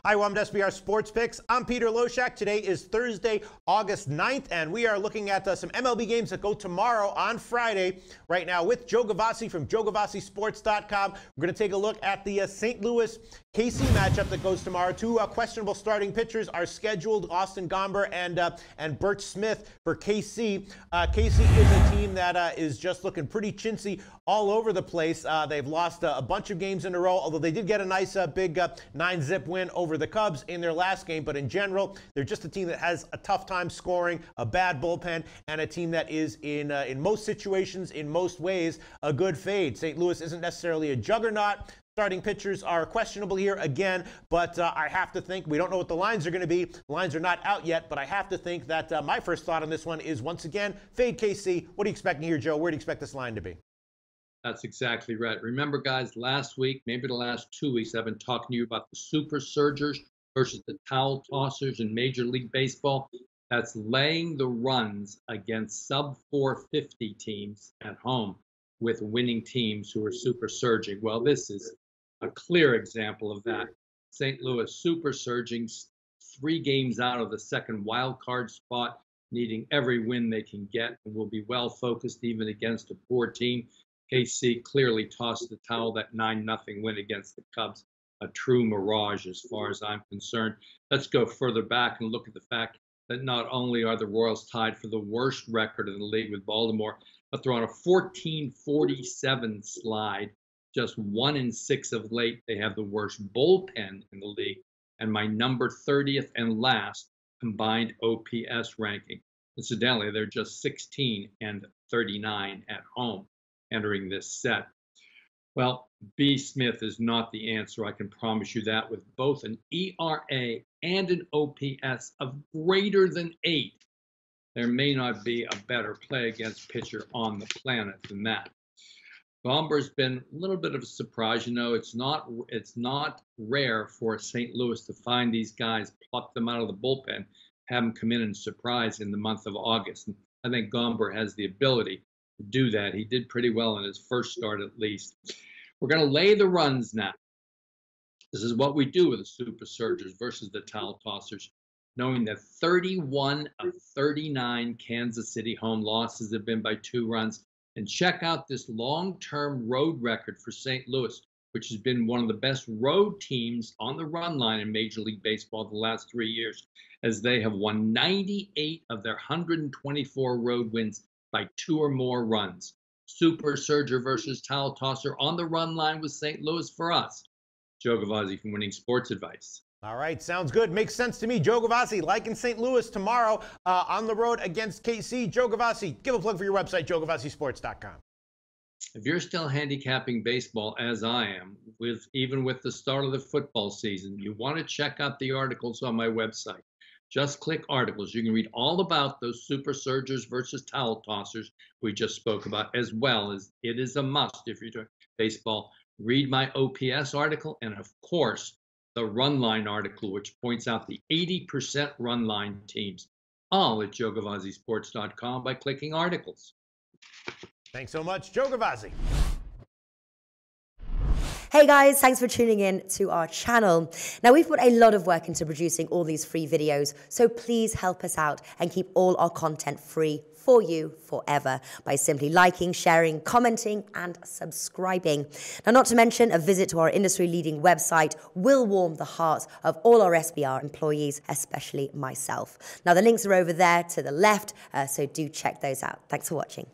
Hi, welcome to SBR Sports Picks. I'm Peter Loshak. Today is Thursday, August 9th, and we are looking at some MLB games that go tomorrow on Friday. Right now with Joe Gavazzi from JoeGavazziSports.com. We're going to take a look at the St. Louis KC matchup that goes tomorrow. Two questionable starting pitchers are scheduled, Austin Gomber and Bert Smith for KC. KC is a team that is just looking pretty chintzy all over the place. They've lost a bunch of games in a row, although they did get a nice big 9-zip win over the Cubs in their last game. But in general, they're just a team that has a tough time scoring, a bad bullpen, and a team that is in most situations, in most ways, a good fade. St. Louis isn't necessarily a juggernaut. Starting pitchers are questionable here again, but I have to think, we don't know what the lines are going to be. The lines are not out yet, but I have to think that my first thought on this one is, once again, fade KC. What are you expecting here, Joe? Where do you expect this line to be? That's exactly right. Remember, guys, last week, maybe the last 2 weeks, I've been talking to you about the super surgers versus the towel tossers in Major League Baseball. That's laying the runs against sub-450 teams at home with winning teams who are super surging. Well, this is a clear example of that. St. Louis super surging, 3 games out of the second wild card spot, needing every win they can get, and will be well focused even against a poor team. KC clearly tossed the towel. That 9-0 win against the Cubs, a true mirage as far as I'm concerned. Let's go further back and look at the fact that not only are the Royals tied for the worst record in the league with Baltimore, but they're on a 14-47 slide, just 1-6 of late. They have the worst bullpen in the league, and my number 30th and last combined OPS ranking. Incidentally, they're just 16 and 39 at home entering this set. Well, B. Smith is not the answer. I can promise you that. With both an ERA and an OPS of greater than 8, there may not be a better play against pitcher on the planet than that. Gomber's been a little bit of a surprise. You know, it's not rare for St. Louis to find these guys, pluck them out of the bullpen, have them come in and surprise in the month of August. And I think Gomber has the ability to do that. He did pretty well in his first start, at least. We're going to lay the runs now. This is what we do with the super surgers versus the towel tossers, knowing that 31 of 39 Kansas City home losses have been by 2 runs. And check out this long-term road record for St. Louis, which has been one of the best road teams on the run line in Major League Baseball the last 3 years, as they have won 98 of their 124 road wins by 2 or more runs. Super surger versus towel tosser on the run line with St. Louis for us. Joe Gavazzi from Winning Sports Advice. All right, sounds good. Makes sense to me. Joe Gavazzi, like in St. Louis tomorrow on the road against KC. Joe Gavazzi, give a plug for your website, JoeGavazziSports.com. If you're still handicapping baseball, as I am, even with the start of the football season, you want to check out the articles on my website. Just click articles. You can read all about those super surgers versus towel tossers we just spoke about, as well as it is a must if you're doing baseball. Read my OPS article and, of course, the run line article, which points out the 80% run line teams, all at JoeGavazziSports.com by clicking articles. Thanks so much, Joe Gavazzi. Hey guys, thanks for tuning in to our channel. Now, we've put a lot of work into producing all these free videos, so please help us out and keep all our content free for you forever by simply liking, sharing, commenting, and subscribing. Now, not to mention, a visit to our industry-leading website will warm the hearts of all our SBR employees, especially myself. Now, the links are over there to the left, so do check those out. Thanks for watching.